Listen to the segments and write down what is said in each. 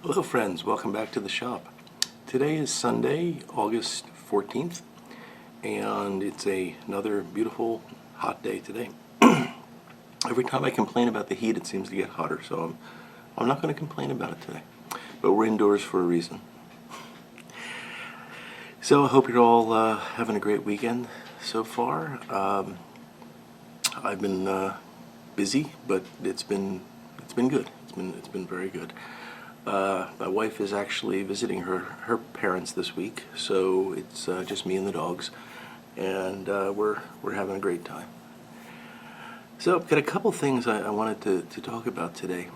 Hello friends, welcome back to the shop. Today is Sunday, August 14th, and it's another beautiful hot day today. Every time I complain about the heat, it seems to get hotter, so I'm not going to complain about it today. But we're indoors for a reason. So I hope you're all having a great weekend so far. I've been busy, but it's been good. It's been very good. My wife is actually visiting her parents this week, so it's just me and the dogs, and we're having a great time. So I've got a couple things I wanted to talk about today,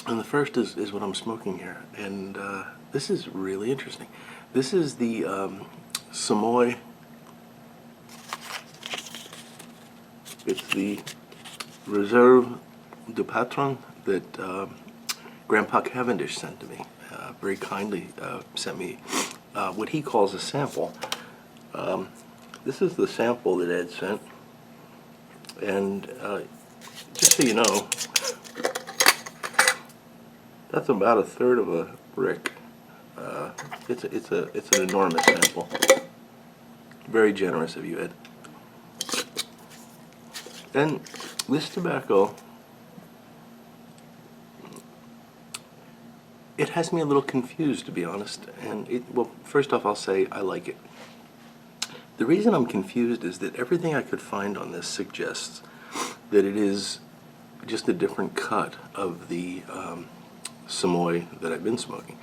and the first is what I'm smoking here, and this is really interesting. This is the Semois. It's the Reserve de Patron that Grandpa Cavendish sent to me. Very kindly sent me what he calls a sample. This is the sample that Ed sent, and just so you know, that's about a third of a brick. It's an enormous sample. Very generous of you, Ed. And this tobacco, it has me a little confused, to be honest. And well, first off, I'll say I like it. The reason I'm confused is that everything I could find on this suggests that it is just a different cut of the Semois that I've been smoking.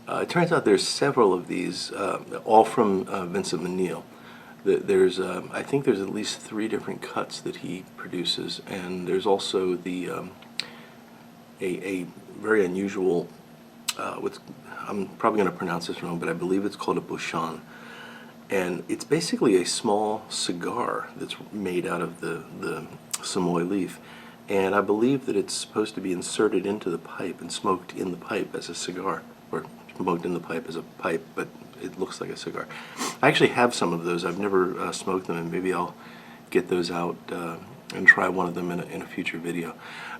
It turns out there's several of these, all from Vincent Manil. I think there's at least 3 different cuts that he produces, and there's also the a very unusual. I'm probably going to pronounce this wrong, but I believe it's called a bouchon, and it's basically a small cigar that's made out of the Semois leaf, and I believe that it's supposed to be inserted into the pipe and smoked in the pipe as a cigar, or smoked in the pipe as a pipe, but it looks like a cigar. I actually have some of those. I've never smoked them, and maybe I'll get those out and try one of them in a future video.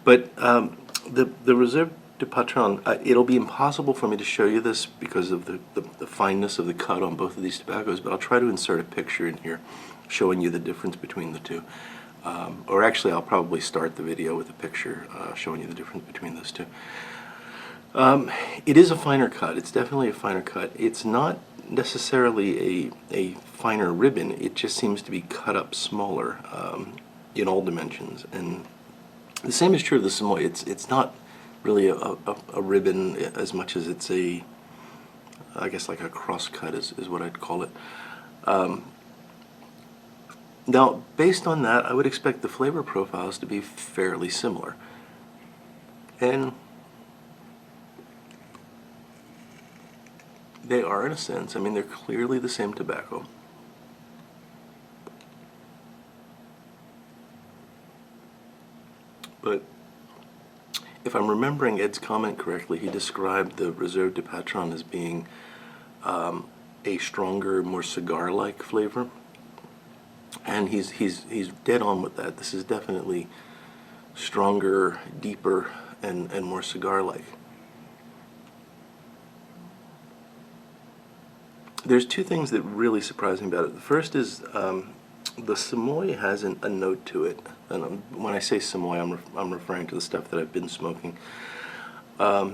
But the Reserve de Patron, it'll be impossible for me to show you this because of the fineness of the cut on both of these tobaccos, but I'll try to insert a picture in here showing you the difference between the two. Or actually, I'll probably start the video with a picture showing you the difference between those two. It is a finer cut. It's definitely a finer cut. It's not necessarily a finer ribbon. It just seems to be cut up smaller in all dimensions. And the same is true of the Semois. It's not really a ribbon as much as it's I guess like a cross cut is what I'd call it. Now, based on that, I would expect the flavor profiles to be fairly similar. And they are, in a sense. I mean, they're clearly the same tobacco. But if I'm remembering Ed's comment correctly, he described the Reserve de Patron as being a stronger, more cigar-like flavor. And he's dead on with that. This is definitely stronger, deeper, and more cigar-like. There's 2 things that really surprise me about it. The first is the Semois has a note to it, and when I say Semois, I'm referring to the stuff that I've been smoking. The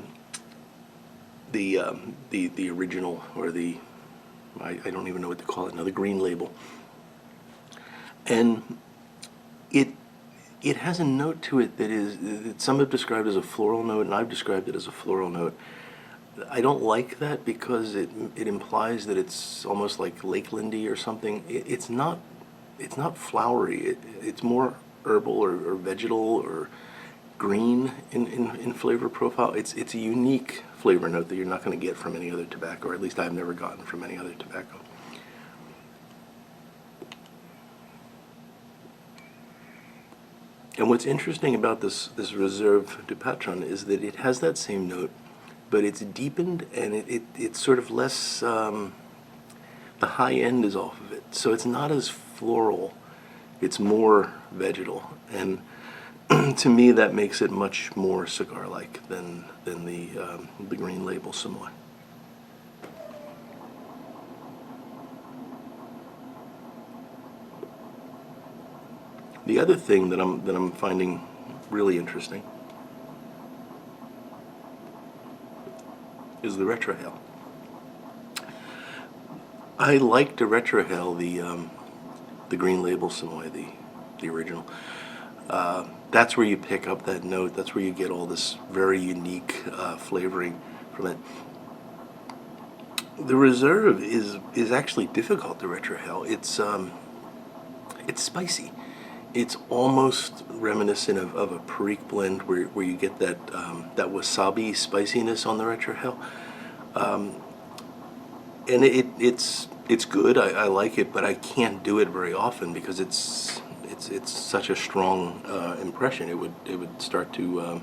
original, or I don't even know what to call it now, the green label, and it has a note to it that some have described as a floral note, and I've described it as a floral note. I don't like that because it implies that it's almost like Lakelandy or something. It's not flowery. It's more herbal or vegetal or green in flavor profile. It's a unique flavor note that you're not going to get from any other tobacco, or at least I've never gotten from any other tobacco. And what's interesting about this Reserve de Patron is that it has that same note, but it's deepened, and it's sort of less, the high end is off of it. So it's not as floral, it's more vegetal. And to me, that makes it much more cigar-like than the Green Label Semois. The other thing that I'm finding really interesting is the retrohale. I like to retrohale the Green Label Semois, the original. That's where you pick up that note. That's where you get all this very unique flavoring from it. The Reserve is actually difficult to retrohale. It's spicy. It's almost reminiscent of a Perique blend where you get that wasabi spiciness on the retrohale. And it's good. I like it, but I can't do it very often because it's such a strong impression. It would start to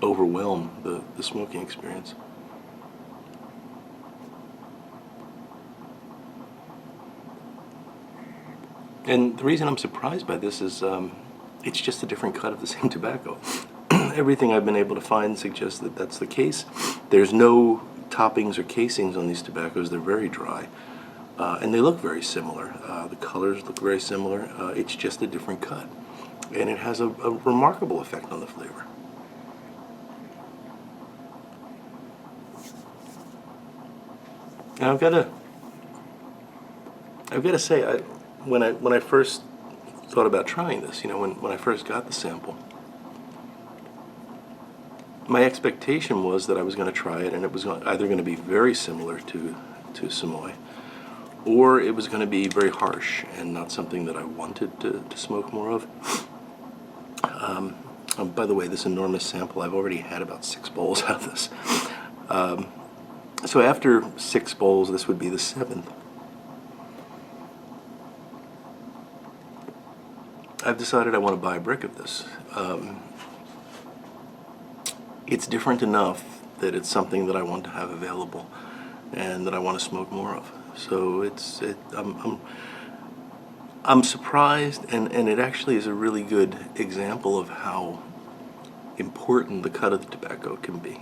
overwhelm the smoking experience. And the reason I'm surprised by this is it's just a different cut of the same tobacco. Everything I've been able to find suggests that that's the case. There's no toppings or casings on these tobaccos. They're very dry. And they look very similar. The colors look very similar. It's just a different cut. And it has a remarkable effect on the flavor. Now I've got to say, when I first thought about trying this, when I first got the sample, my expectation was that I was going to try it, and it was either going to be very similar to Semois, or it was going to be very harsh and not something that I wanted to smoke more of. By the way, this enormous sample, I've already had about 6 bowls out of this. So after 6 bowls, this would be the 7th. I've decided I want to buy a brick of this. It's different enough that it's something that I want to have available and that I want to smoke more of. So I'm surprised, and it actually is a really good example of how important the cut of the tobacco can be.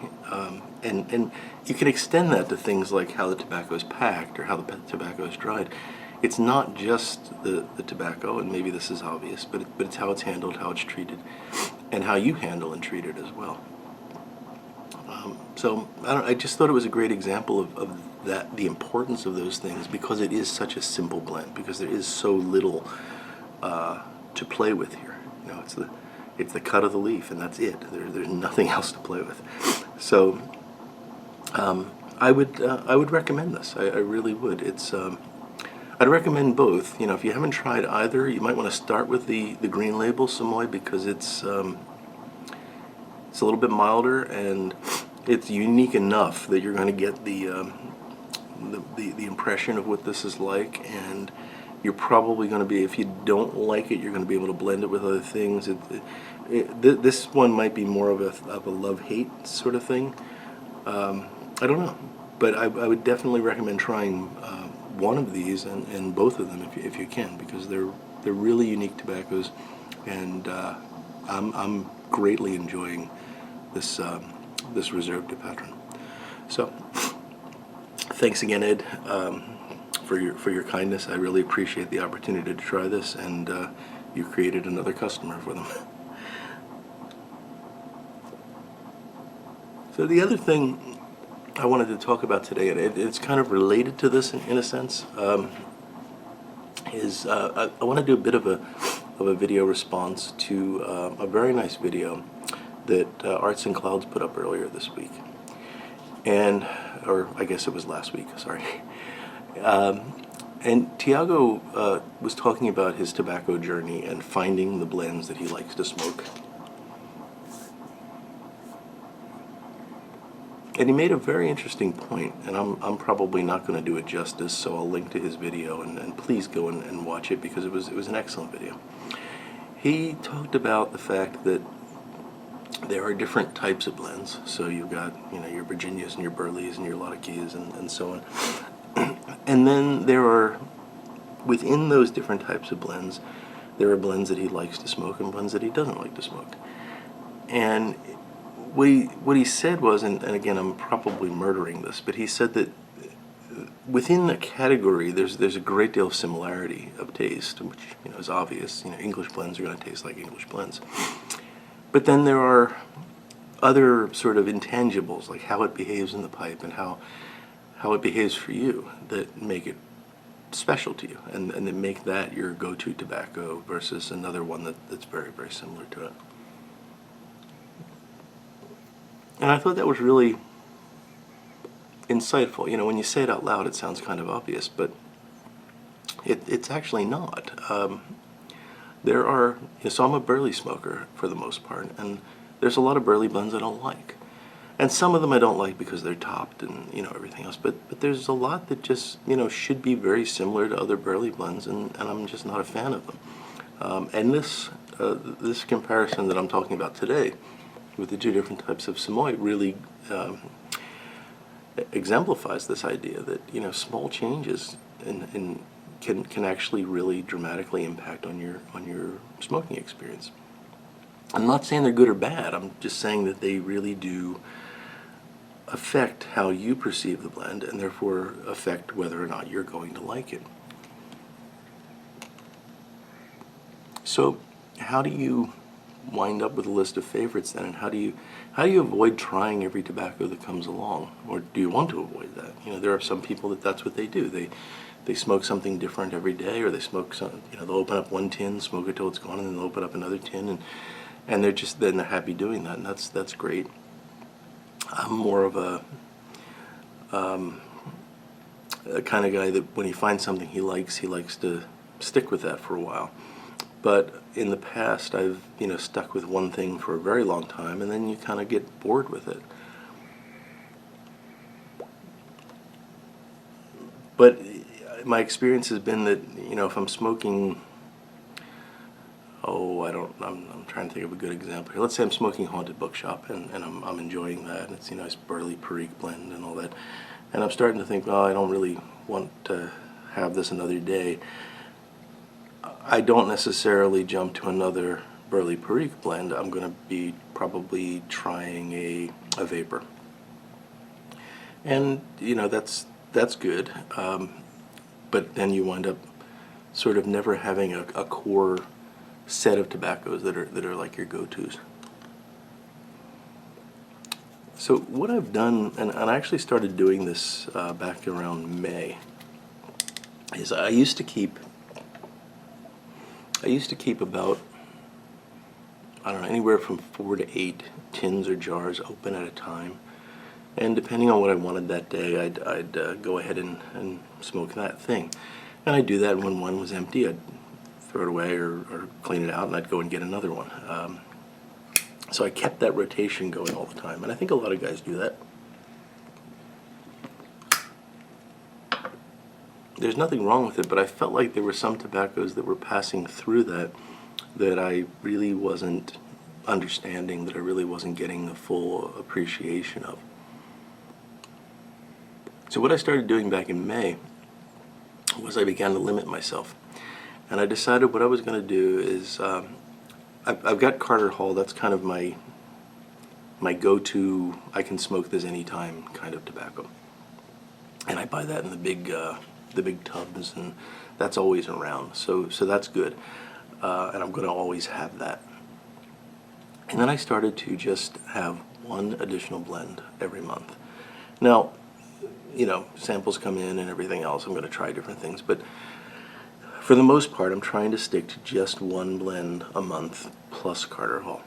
And you can extend that to things like how the tobacco is packed or how the tobacco is dried. It's not just the tobacco, and maybe this is obvious, but it's how it's handled, how it's treated, and how you handle and treat it as well. So I just thought it was a great example of that, the importance of those things, because it is such a simple blend, because there is so little to play with here. It's the cut of the leaf, and that's it. There's nothing else to play with. So I would recommend this. I really would. I'd recommend both. If you haven't tried either, you might want to start with the Green Label Semois, because it's a little bit milder, and it's unique enough that you're going to get the impression of what this is like, and you're probably going to be, if you don't like it, you're going to be able to blend it with other things. This one might be more of a love-hate sort of thing. I don't know, but I would definitely recommend trying one of these and both of them if you can, because they're really unique tobaccos, and I'm greatly enjoying this Reserve de Patron. So thanks again, Ed, for your kindness. I really appreciate the opportunity to try this, and you created another customer for them. So the other thing I wanted to talk about today, and it's kind of related to this in a sense, is I want to do a bit of a video response to a very nice video that Artsandclouds put up earlier this week, or I guess it was last week, sorry. And Tiago was talking about his tobacco journey and finding the blends that he likes to smoke. And he made a very interesting point, and I'm probably not going to do it justice, so I'll link to his video, and please go and watch it, because it was an excellent video. He talked about the fact that there are different types of blends. So you've got your Virginias and your Burleys and your Latakias and so on. And then there are, within those different types of blends, There are blends that he likes to smoke and blends that he doesn't like to smoke. And what he said was, and again, I'm probably murdering this, but he said that within the category, there's a great deal of similarity of taste, which is obvious. English blends are going to taste like English blends. But then there are other sort of intangibles, like how it behaves in the pipe and how it behaves for you, that make it special to you, and that make that your go-to tobacco versus another one that's very, very similar to it. And I thought that was really insightful. When you say it out loud, it sounds kind of obvious, but it's actually not. There are, so I'm a burley smoker for the most part, and there's a lot of burley blends I don't like. And some of them I don't like because they're topped and, everything else. But there's a lot that just, should be very similar to other burley blends, and I'm just not a fan of them. And this comparison that I'm talking about today with the two different types of Semois really exemplifies this idea that, small changes can actually really dramatically impact on your smoking experience. I'm not saying they're good or bad. I'm just saying that they really do affect how you perceive the blend, and therefore affect whether or not you're going to like it. So how do you wind up with a list of favorites then, and how do you avoid trying every tobacco that comes along, or do you want to avoid that? There are some people that's what they do. They smoke something different every day, or they smoke some, they'll open up one tin, smoke it till it's gone, and then they'll open up another tin, and they're happy doing that, and that's great. I'm more of a kind of guy that when he finds something he likes to stick with that for a while. But in the past, I've stuck with one thing for a very long time, and then you kind of get bored with it. But my experience has been that if I'm smoking, I'm trying to think of a good example here. Let's say I'm smoking Haunted Bookshop, and I'm enjoying that, and it's nice burley Perique blend and all that, and I'm starting to think, well, I don't really want to have this another day. I don't necessarily jump to another burley Perique blend. I'm going to be probably trying a vapor, and that's good, but then you wind up sort of never having a core set of tobaccos that are like your go-tos. So what I've done, and I actually started doing this back around May, is I used to keep about, anywhere from 4 to 8 tins or jars open at a time, and depending on what I wanted that day, I'd go ahead and smoke that thing. And I'd do that when one was empty. I'd throw it away or clean it out, and I'd go and get another one. So I kept that rotation going all the time, and I think a lot of guys do that. There's nothing wrong with it, but I felt like there were some tobaccos that were passing through that I really wasn't understanding, that I really wasn't getting the full appreciation of. So what I started doing back in May was I began to limit myself. And I decided what I was going to do is, I've got Carter Hall. That's kind of my go-to, I can smoke this anytime kind of tobacco. And I buy that in the big tubs, and that's always around. So that's good. And I'm going to always have that. And then I started to just have one additional blend every month. Now, samples come in and everything else. I'm going to try different things, but for the most part, I'm trying to stick to just one blend a month plus Carter Hall.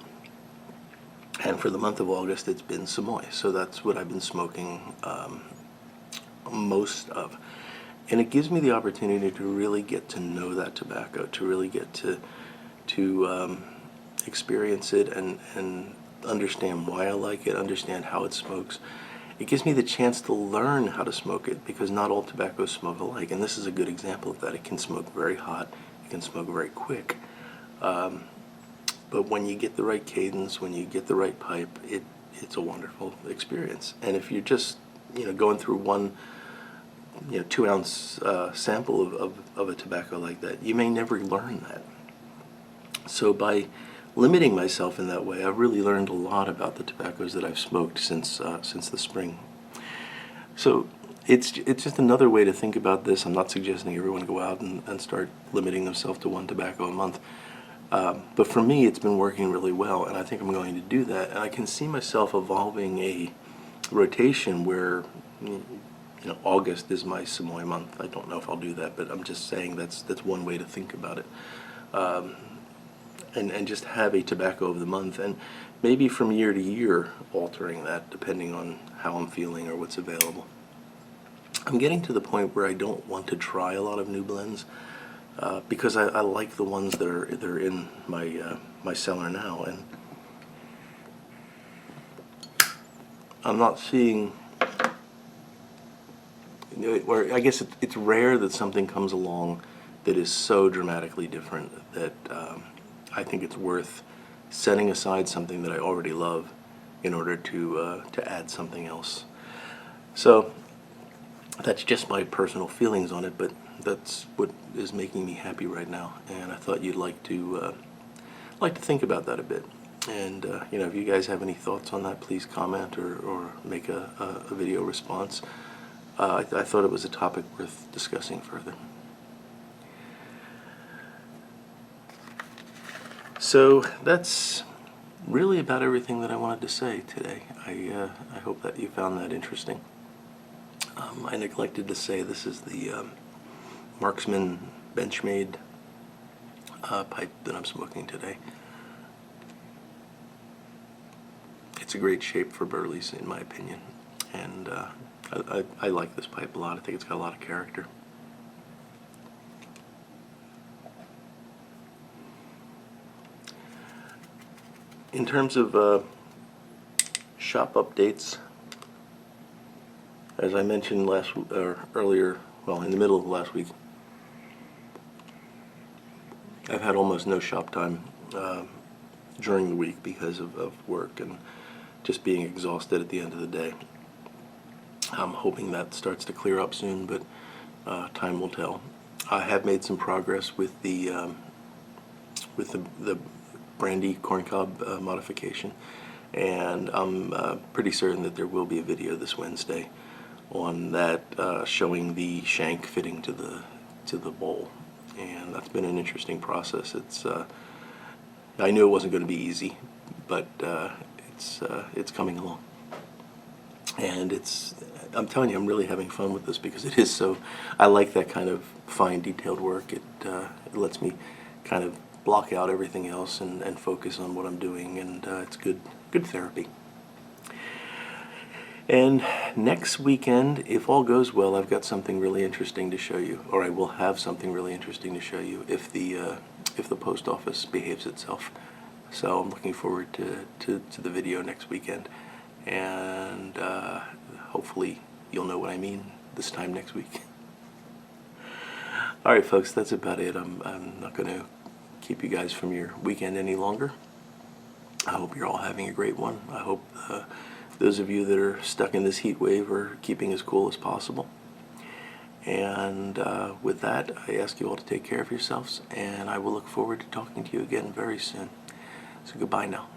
And for the month of August, it's been Semois. So that's what I've been smoking most of. And it gives me the opportunity to really get to know that tobacco, to really get to experience it and understand why I like it, understand how it smokes. It gives me the chance to learn how to smoke it, because not all tobaccos smoke alike, and this is a good example of that. It can smoke very hot, it can smoke very quick, but when you get the right cadence, when you get the right pipe, it's a wonderful experience. And if you're just going through one 2-ounce sample of a tobacco like that, you may never learn that. So by limiting myself in that way, I've really learned a lot about the tobaccos that I've smoked since the spring. So it's just another way to think about this. I'm not suggesting everyone go out and start limiting themselves to one tobacco a month. But for me, it's been working really well, and I think I'm going to do that. And I can see myself evolving a rotation where, August is my Semois month. I don't know if I'll do that, but I'm just saying that's one way to think about it. And just have a tobacco of the month, and maybe from year to year altering that depending on how I'm feeling or what's available. I'm getting to the point where I don't want to try a lot of new blends because I like the ones that are in my cellar now, and I'm not seeing. Or I guess it's rare that something comes along that is so dramatically different that I think it's worth setting aside something that I already love in order to add something else. So that's just my personal feelings on it, but that's what is making me happy right now, and I thought you'd like to think about that a bit. And if you guys have any thoughts on that, please comment or make a video response. I thought it was a topic worth discussing further. So that's really about everything that I wanted to say today. I hope that you found that interesting. I neglected to say this is the Marksman Benchmade pipe that I'm smoking today. It's a great shape for burleys, in my opinion, and I like this pipe a lot. I think it's got a lot of character. In terms of shop updates, as I mentioned earlier, in the middle of last week, I've had almost no shop time during the week because of work and just being exhausted at the end of the day. I'm hoping that starts to clear up soon, but time will tell. I have made some progress with the brandy corncob modification, and I'm pretty certain that there will be a video this Wednesday on that showing the shank fitting to the bowl, and that's been an interesting process. I knew it wasn't going to be easy, but it's coming along. And I'm telling you, I'm really having fun with this because it is so. I like that kind of fine, detailed work. It lets me kind of block out everything else and focus on what I'm doing, and it's good therapy. And next weekend, if all goes well, I've got something really interesting to show you, or I will have something really interesting to show you if the post office behaves itself. So I'm looking forward to the video next weekend. And hopefully you'll know what I mean this time next week. All right, folks, that's about it. I'm not going to keep you guys from your weekend any longer. I hope you're all having a great one. I hope those of you that are stuck in this heat wave are keeping as cool as possible. And with that, I ask you all to take care of yourselves, and I will look forward to talking to you again very soon. So goodbye now.